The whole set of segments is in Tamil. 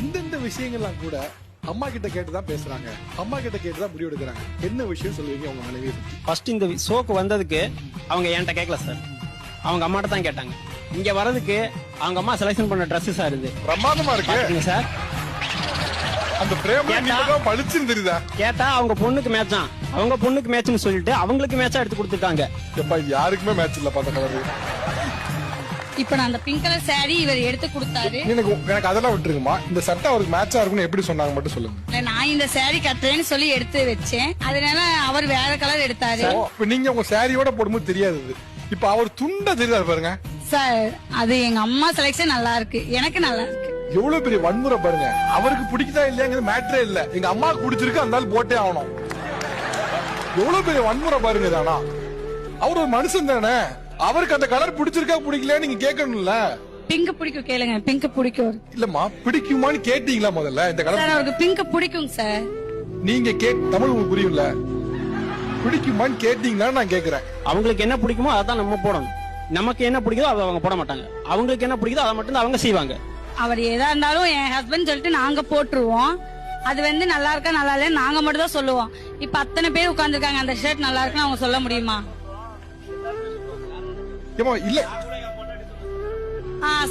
இந்த விஷயங்கள்லாம் கூட அம்மா கிட்ட கேட்டுதான் பேசுறாங்க, அம்மா கிட்ட கேட்டுதான் முடிவு எடுக்கிறாங்க. என்ன விஷயம் சொல்லுவீங்க உங்க மனைவியை பத்தி? ஃபர்ஸ்ட் இந்த ஷோக்கு வந்ததுக்கு அவங்க என்கிட்ட கேட்கல சார், அவங்க அம்மாட்ட தான் கேட்டாங்க. இங்க வரதுக்கு அவங்க அம்மா செலக்ஷன் பண்ண ட்ரெஸ் சார் இது பிரமாதமா இருக்கு சார். அந்த பிரேம நீங்க பளிச்சுன்னு தெரியுதா? கேட்டா அவங்க பொண்ணுக்கு மேட்சான், அவங்க பொண்ணுக்கு மேட்ச்னு சொல்லிட்டு அவங்களுக்கு மேட்சா எடுத்து கொடுத்துருக்காங்க. எப்பா யாருக்குமே மேட்ச் இல்ல பாத்த கலர். இப்ப நான் அந்த பிங்க் கலர் சாரி இவர் எடுத்து கொடுத்தாரு. எனக்கு அதெல்லாம் விட்டுருங்கம்மா. இந்த சட்டை அவருக்கு மேட்சா இருக்கும்னு எப்படி சொன்னாங்க மட்டும் சொல்லுங்க. நான் இந்த சாரி கட்டுறேன்னு சொல்லி எடுத்து வச்சேன், அதனால அவர் வேற கலர் எடுத்தாரு. இப்ப நீங்க உங்க சாரியோட போடும்போது தெரியாது, இப்ப அவர் துண்ட தெரியாது பாருங்க சார். அது எங்க அம்மா செலக்ஷன் நல்லா இருக்கு, எனக்கு நல்லா இருக்கு. எவ்வளவு பெரிய வன்முறை பாருங்க. அவருக்கு பிடிக்குதா இல்லையாங்கிறது மேட்டரே இல்ல, எங்க அம்மாவுக்கு பிடிச்சிருக்கு அந்த போட்டே ஆகணும். எவ்வளவு பெரிய வன்முறை பாருங்க. தானா அவர் ஒரு மனுஷன் தானே, அவருக்கு அந்த கலர் பிடிச்சிருக்கா பிடிக்கல நீங்க கேட்கணும்ல. பிங்க் பிடிக்கும் கேளுங்க, பிங்க் பிடிக்கும். இல்லம்மா பிடிக்குமான்னு கேட்டீங்களா முதல்ல? இந்த கலர் சார் அவருக்கு பிங்க் பிடிக்கும் சார். நீங்க தமிழ் உங்களுக்கு புரியும்ல, பிடிக்குமான்னு கேட்டீங்களா நான் கேக்குறேன். அவங்களுக்கு என்ன பிடிக்குமோ அதான் நம்ம போடணும், நமக்கு என்ன பிடிக்குதோ அதை அவங்க போட மாட்டாங்க. அவங்களுக்கு என்ன பிடிக்குதோ அதை மட்டும் அவங்க செய்வாங்க. அவர் எதா இருந்தாலும் என் ஹஸ்பண்ட் சொல்லிட்டு நாங்க போட்டுருவோம். அது வந்து நல்லா இருக்கா நல்லா இல்லையா நாங்க மட்டும் தான் சொல்லுவோம். இப்ப அத்தனை பேர் உட்கார்ந்துருக்காங்க, அந்த ஷர்ட் நல்லா இருக்குன்னு அவங்க சொல்ல முடியுமா? இல்ல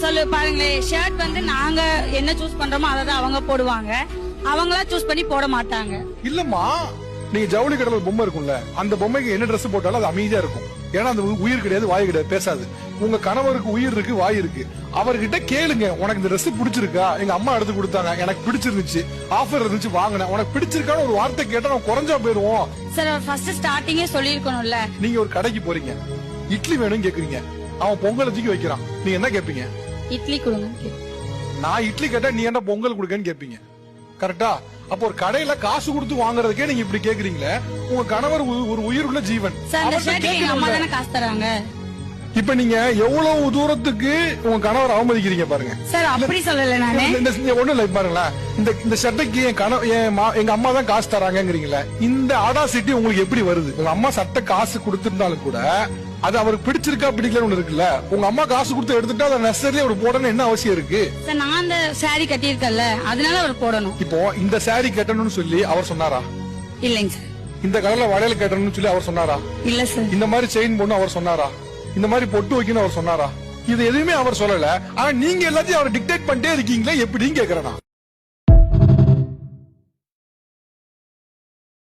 சொல்லு பாருங்களேன். ஷர்ட் வந்து நாங்க என்ன சூஸ் பண்றோமோ அதை தான் அவங்க போடுவாங்க, அவங்களா சூஸ் பண்ணி போட மாட்டாங்க. இல்லம்மா, நீங்க ஜவுளி கடையில ஒரு பொம்மை இருக்கும்ல, அந்த பொம்மைக்கு என்ன Dress போட்டாலும் அது அமைதியா இருக்கும். ஏன்னா அந்த உயிர் கிடையாது, வாய் கிடையாது, பேசாது. உங்க கணவருக்கு உயிர் இருக்கு, வாய் இருக்கு. அவர்கிட்ட கேளுங்க, உனக்கு இந்த Dress பிடிச்சிருக்கா? எங்க அம்மா எடுத்து கொடுத்தாங்க, எனக்கு பிடிச்சிருந்துச்சு, ஆஃபர் இருந்துச்சு வாங்கினேன், உனக்கு பிடிச்சிருக்கான்னு ஒரு வார்த்தை கேட்டா நம்ம குறைஞ்சா போயிருவோம். சார் ஃபர்ஸ்ட் ஸ்டார்டிங்கே சொல்லிருக்கணும்ல. நீங்க ஒரு கடைக்கு போறீங்க, இட்லி வேணும்னு கேக்குறீங்க, அவன் பொங்கல் தூக்கி வைக்கிறான், நீங்க என்ன கேப்பீங்க? இட்லி கொடுங்க. நான் இட்லி கேட்டா நீ என்ன பொங்கல் கொடுக்கன்னு கேப்பீங்க, கரெக்டா? அப்போ ஒரு கடையில காசு கொடுத்து வாங்குறதுக்கே நீங்க இப்படி கேக்குறீங்களே. உங்க கணவர் ஒரு உயிருள்ள ஜீவன். அம்மா தானே காசு தராங்க. இப்ப நீங்க எவ்வளவு தூரத்துக்கு உங்க கணவர் அவமதிக்கிறீங்க பாருங்க. சார் அப்படி சொல்லல நானே. ஒண்ணு இல்ல பாருங்களேன், இந்த சட்டைக்கு எங்க அம்மா தான் காசு தராங்கங்கிறீங்களே, இந்த ஆடாசிட்டி உங்களுக்கு எப்படி வருது? உங்க அம்மா சட்டை காசு கொடுத்திருந்தாலும் கூட அது அவருக்கு பிடிச்சிருக்கா பிடிக்கலன்னு ஒண்ணு இருக்குல்ல. உங்க அம்மா காசு கொடுத்து எடுத்துட்டா அதை நெசசரி அவர் போடணும் என்ன அவசியம் இருக்கு? சார் நான் அந்த சாரி கட்டியிருக்கல, அதனால அவர் போடணும். இப்போ இந்த சாரி கட்டணும்னு சொல்லி அவர் சொன்னாரா? இல்லைங்க சார். இந்த கலர்ல வளையல் கட்டணும்னு சொல்லி அவர் சொன்னாரா? இல்ல சார். இந்த மாதிரி செயின் போடணும் அவர் சொன்னாரா? இந்த மாதிரி பொட்டு வைக்கணும் அவர் சொன்னாரா? இது எதுவுமே அவர் சொல்லல. ஆனா நீங்க எல்லாத்தையும் அவர் டிக்டேட் பண்ணிட்டே இருக்கீங்களே, எப்படின்னு கேக்குறேன்.